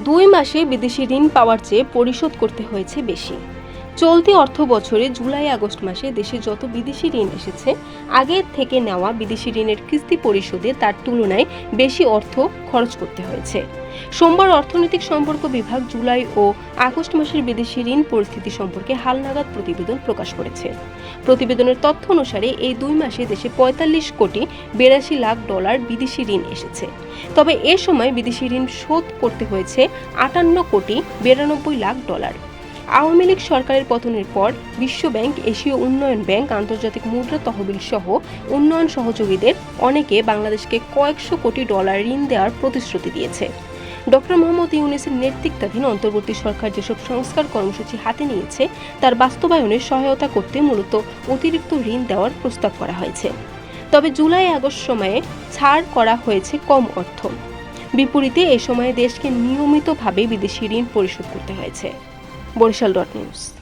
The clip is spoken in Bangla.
2 মাসে বিদেশি ঋণ পাওয়ার চেয়ে পরিশোধ করতে হয়েছে বেশি। চলতি অর্থ বছরে জুলাই আগস্ট মাসে দেশে যত বিদেশি ঋণ এসেছে, আগের থেকে নেওয়া বিদেশি ঋণের কিস্তি পরিশোধে তার তুলনায় বেশি অর্থ খরচ করতে হয়েছে। সোমবার অর্থনৈতিক সম্পর্ক বিভাগ জুলাই ও আগস্ট মাসের বিদেশি ঋণ পরিস্থিতি সম্পর্কে হালনাগাদ প্রতিবেদন প্রকাশ করেছে। প্রতিবেদনের তথ্য অনুসারে এই 2 মাসে দেশে 45 কোটি 82 লাখ ডলার বিদেশি ঋণ এসেছে। তবে এ সময় বিদেশি ঋণ শোধ করতে হয়েছে 58 কোটি 92 লাখ ডলার। আওয়ামী লীগ সরকারের পতনের পর বিশ্বব্যাংক, এশীয় উন্নয়ন ব্যাংক, আন্তর্জাতিক মুদ্রা তহবিল সহ উন্নয়ন সহযোগীদের অনেকে বাংলাদেশকে কয়েকশো কোটি ডলার ঋণ দেওয়ার প্রতিশ্রুতি দিয়েছে। ডক্টর মোহাম্মদ ইউনূসের নেতৃত্বাধীন অন্তর্বর্তী সরকার যেসব সংস্কার কর্মসূচি হাতে নিয়েছে তার বাস্তবায়নে সহায়তা করতে মূলত অতিরিক্ত ঋণ দেওয়ার প্রস্তাব করা হয়েছে। তবে জুলাই আগস্ট সময়ে ছাড় করা হয়েছে কম অর্থ। বিপরীতে এ সময়ে দেশকে নিয়মিতভাবে বিদেশি ঋণ পরিশোধ করতে হয়েছে। বরিশাল.নিউজ।